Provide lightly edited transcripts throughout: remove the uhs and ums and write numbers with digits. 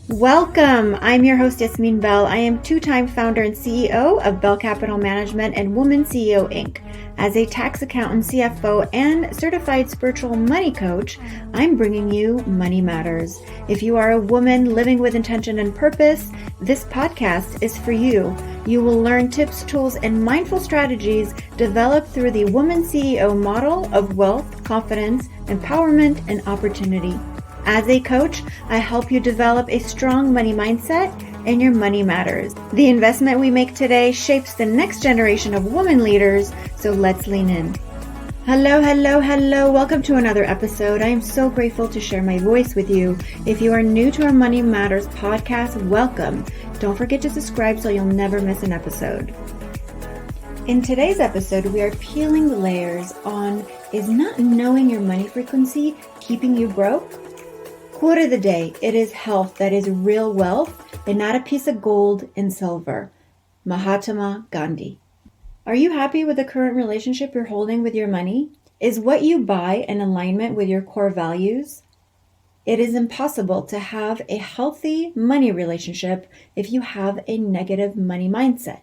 Welcome! I'm your host, Yasmine Belle. I am two-time founder and CEO of Belle Capital Management and WomanCEO Inc. As a tax accountant, CFO, and certified spiritual money coach, I'm bringing you Money Matters. If you are a woman living with intention and purpose, this podcast is for you. You will learn tips, tools, and mindful strategies developed through the WomanCEO model of wealth, confidence, empowerment, and opportunity. As a coach, I help you develop a strong money mindset and your money matters. The investment we make today shapes the next generation of women leaders, so let's lean in. Hello. Welcome to another episode. I am so grateful to share my voice with you. If you are new to our Money Matters podcast, welcome. Don't forget to subscribe so you'll never miss an episode. In today's episode, we are peeling the layers on, is not knowing your money frequency keeping you broke? Quote of the day, it is health that is real wealth and not a piece of gold and silver. Mahatma Gandhi. Are you happy with the current relationship you're holding with your money? Is what you buy in alignment with your core values? It is impossible to have a healthy money relationship if you have a negative money mindset.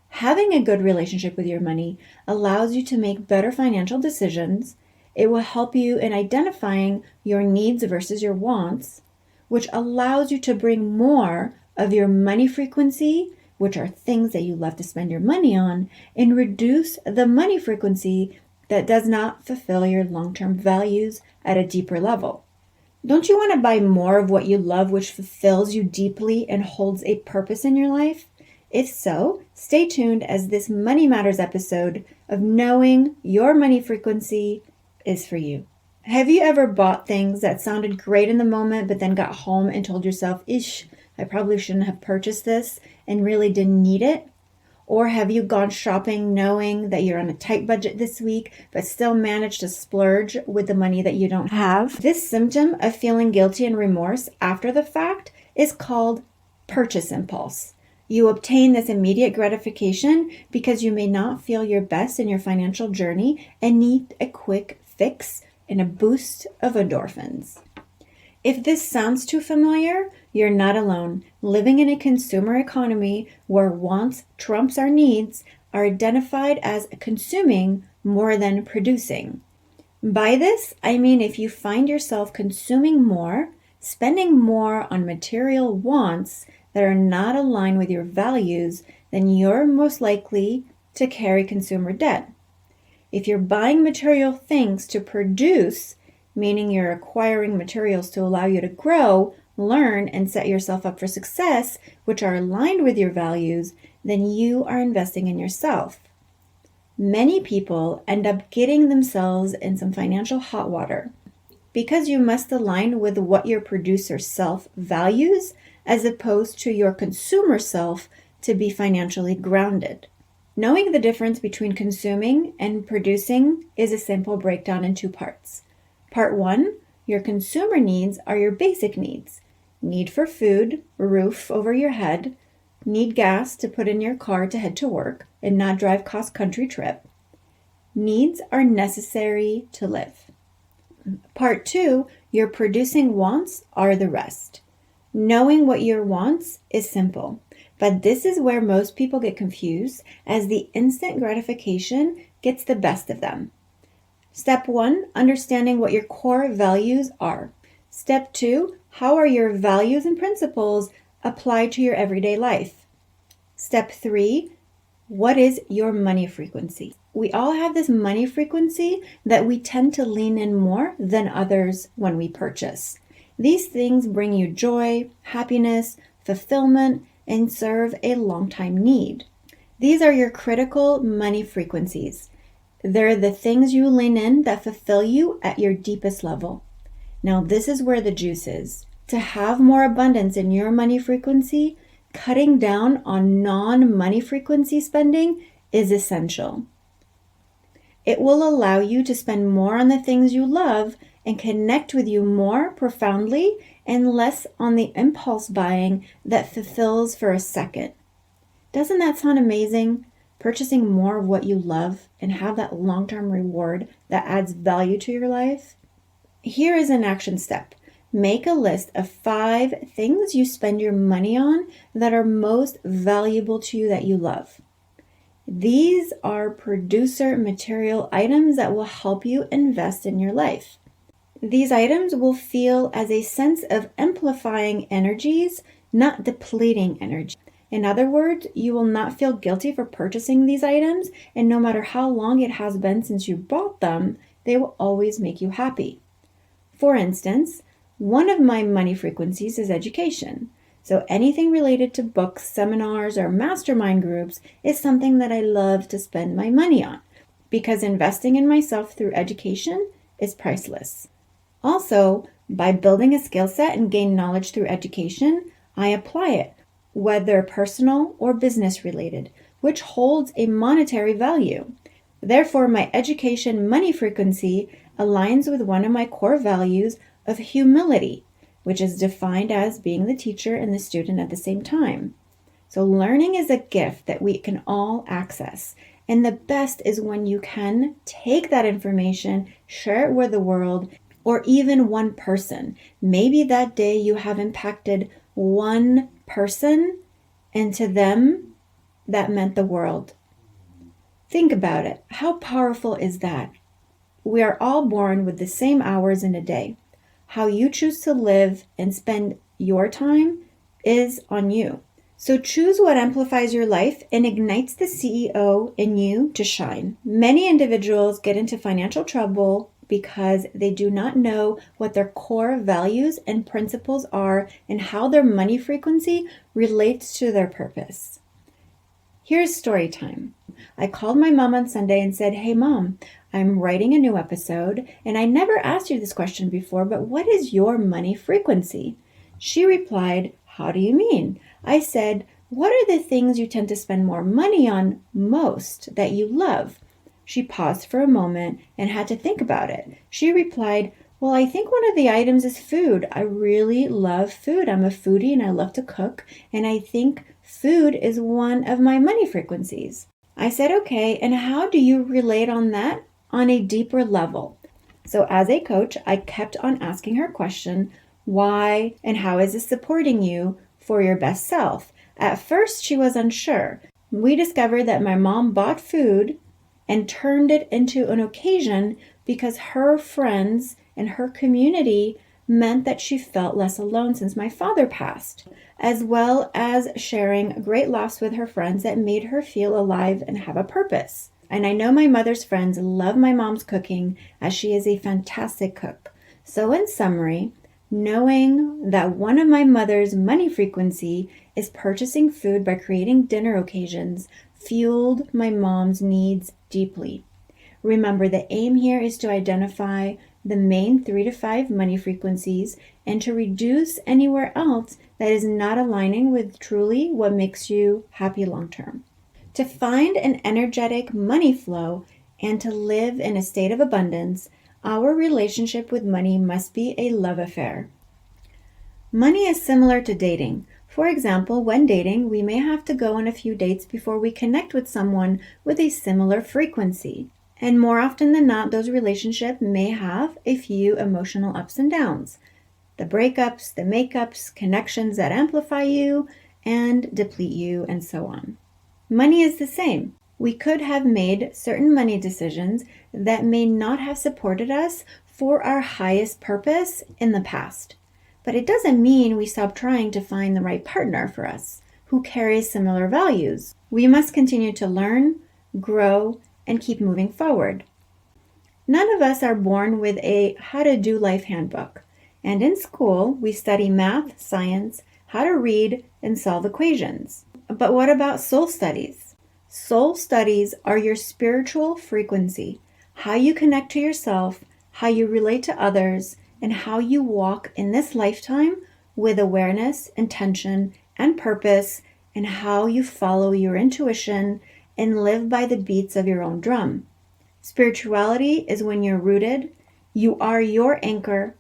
Having a good relationship with your money allows you to make better financial decisions. It will help you in identifying your needs versus your wants, which allows you to bring more of your money frequency, which are things that you love to spend your money on, and reduce the money frequency that does not fulfill your long-term values at a deeper level. Don't you want to buy more of what you love, which fulfills you deeply and holds a purpose in your life? If so, stay tuned as this Money Matters episode of knowing your money frequency is for you. Have you ever bought things that sounded great in the moment, but then got home and told yourself, I probably shouldn't have purchased this and really didn't need it? Or have you gone shopping knowing that you're on a tight budget this week, but still managed to splurge with the money that you don't have? This symptom of feeling guilty and remorse after the fact is called purchase impulse. You obtain this immediate gratification because you may not feel your best in your financial journey and need a quick fix and a boost of endorphins. If this sounds too familiar, you're not alone. Living in a consumer economy where wants trumps our needs are identified as consuming more than producing. By this, I mean if you find yourself consuming more, spending more on material wants that are not aligned with your values, then you're most likely to carry consumer debt. If you're buying material things to produce, meaning you're acquiring materials to allow you to grow, learn, and set yourself up for success, which are aligned with your values, then you are investing in yourself. Many people end up getting themselves in some financial hot water because you must align with what your producer self values as opposed to your consumer self to be financially grounded. Knowing the difference between consuming and producing is a simple breakdown in two parts. Part 1, your consumer needs are your basic needs. Need for food, roof over your head, need gas to put in your car to head to work and not drive cross-country trip. Needs are necessary to live. Part 2, your producing wants are the rest. Knowing what your wants is simple. But this is where most people get confused as the instant gratification gets the best of them. Step 1, understanding what your core values are. Step 2, how are your values and principles applied to your everyday life? Step 3, what is your money frequency? We all have this money frequency that we tend to lean in more than others when we purchase. These things bring you joy, happiness, fulfillment, and serve a long-time need. These are your critical money frequencies. They're the things you lean in that fulfill you at your deepest level. Now, this is where the juice is. To have more abundance in your money frequency, cutting down on non-money frequency spending is essential. It will allow you to spend more on the things you love and connect with you more profoundly and less on the impulse buying that fulfills for a second. Doesn't that sound amazing? Purchasing more of what you love and have that long-term reward that adds value to your life? Here is an action step. Make a list of 5 things you spend your money on that are most valuable to you that you love. These are producer material items that will help you invest in your life. These items will feel as a sense of amplifying energies, not depleting energy. In other words, you will not feel guilty for purchasing these items, and no matter how long it has been since you bought them, they will always make you happy. For instance, one of my money frequencies is education. So anything related to books, seminars, or mastermind groups is something that I love to spend my money on, because investing in myself through education is priceless. Also, by building a skill set and gain knowledge through education, I apply it, whether personal or business related, which holds a monetary value. Therefore, my education money frequency aligns with one of my core values of humility, which is defined as being the teacher and the student at the same time. So learning is a gift that we can all access. And the best is when you can take that information, share it with the world, or even one person. Maybe that day you have impacted one person, and to them, that meant the world. Think about it. How powerful is that? We are all born with the same hours in a day. How you choose to live and spend your time is on you. So choose what amplifies your life and ignites the CEO in you to shine. Many individuals get into financial trouble because they do not know what their core values and principles are and how their money frequency relates to their purpose. Here's story time. I called my mom on Sunday and said, "Hey mom, I'm writing a new episode and I never asked you this question before, but what is your money frequency?" She replied, "How do you mean?" I said, "What are the things you tend to spend more money on most that you love?" She paused for a moment and had to think about it. She replied, "Well, I think one of the items is food. I really love food. I'm a foodie and I love to cook, and I think food is one of my money frequencies." I said, "Okay, and how do you relate on that on a deeper level?" So as a coach, I kept on asking her question, why and how is this supporting you for your best self? At first, she was unsure. We discovered that my mom bought food and turned it into an occasion because her friends and her community meant that she felt less alone since my father passed, as well as sharing great laughs with her friends that made her feel alive and have a purpose. And I know my mother's friends love my mom's cooking, as she is a fantastic cook. So in summary, knowing that one of my mother's money frequency is purchasing food by creating dinner occasions fueled my mom's needs deeply. Remember, the aim here is to identify the main 3 to 5 money frequencies and to reduce anywhere else that is not aligning with truly what makes you happy long term. To find an energetic money flow and to live in a state of abundance, our relationship with money must be a love affair. Money is similar to dating. For example, when dating, we may have to go on a few dates before we connect with someone with a similar frequency. And more often than not, those relationships may have a few emotional ups and downs. The breakups, the makeups, connections that amplify you and deplete you, and so on. Money is the same. We could have made certain money decisions that may not have supported us for our highest purpose in the past. But it doesn't mean we stop trying to find the right partner for us who carries similar values. We must continue to learn, grow, and keep moving forward. None of us are born with a how to do life handbook. And in school, we study math, science, how to read, and solve equations. But what about soul studies? Soul studies are your spiritual frequency, how you connect to yourself, how you relate to others, and how you walk in this lifetime with awareness, intention, and purpose, and how you follow your intuition and live by the beats of your own drum. Spirituality is when you're rooted, you are your anchor,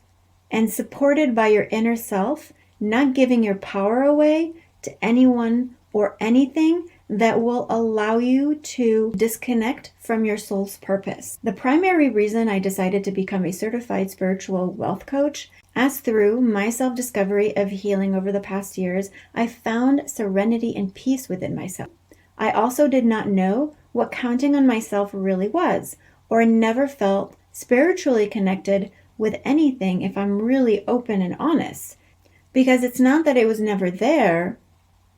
and supported by your inner self, not giving your power away to anyone or anything that will allow you to disconnect from your soul's purpose. The primary reason I decided to become a certified spiritual wealth coach As through my self-discovery of healing over the past years, I found serenity and peace within myself. I also did not know what counting on myself really was, or never felt spiritually connected with anything if I'm really open and honest. Because it's not that it was never there,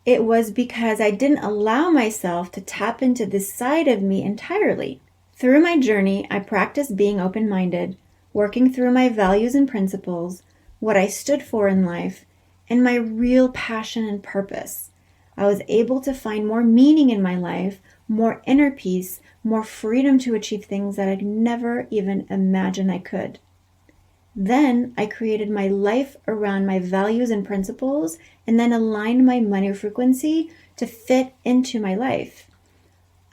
it was because I didn't allow myself to tap into this side of me entirely. Through my journey, I practiced being open-minded, working through my values and principles, what I stood for in life, and my real passion and purpose. I was able to find more meaning in my life, more inner peace, more freedom to achieve things that I'd never even imagined I could. Then I created my life around my values and principles, and then aligned my money frequency to fit into my life.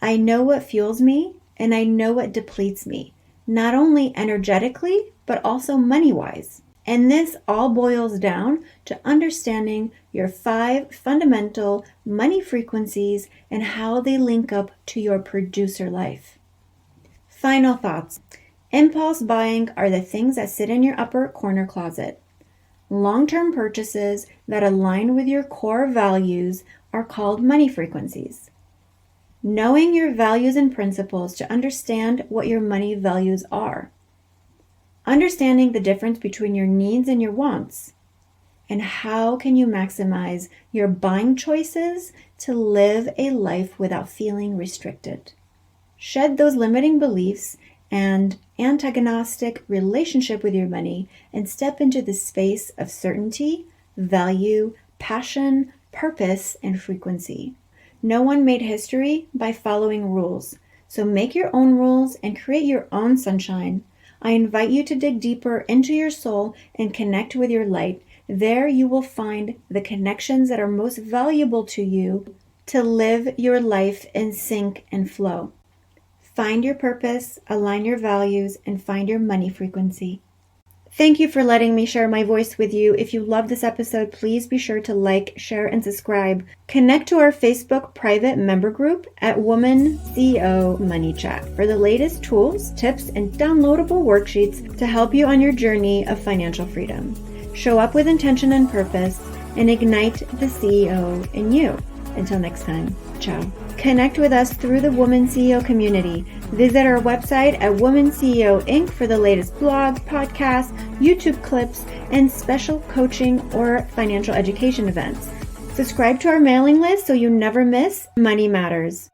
I know what fuels me, and I know what depletes me, not only energetically, but also money-wise. And this all boils down to understanding your 5 fundamental money frequencies and how they link up to your producer life. Final thoughts. Impulse buying are the things that sit in your upper corner closet. Long-term purchases that align with your core values are called money frequencies. Knowing your values and principles to understand what your money values are. Understanding the difference between your needs and your wants. And how can you maximize your buying choices to live a life without feeling restricted? Shed those limiting beliefs and antagonistic relationship with your money and step into the space of certainty, value, passion, purpose, and frequency. No one made history by following rules, so make your own rules and create your own sunshine. I invite you to dig deeper into your soul and connect with your light. There you will find the connections that are most valuable to you to live your life in sync and flow. Find your purpose, align your values, and find your money frequency. Thank you for letting me share my voice with you. If you love this episode, please be sure to like, share, and subscribe. Connect to our Facebook private member group at WomanCEO Money Chat for the latest tools, tips, and downloadable worksheets to help you on your journey of financial freedom. Show up with intention and purpose and ignite the CEO in you. Until next time, ciao. Connect with us through the WomanCEO community. Visit our website at WomanCEO Inc. for the latest blogs, podcasts, YouTube clips, and special coaching or financial education events. Subscribe to our mailing list so you never miss Money Matters.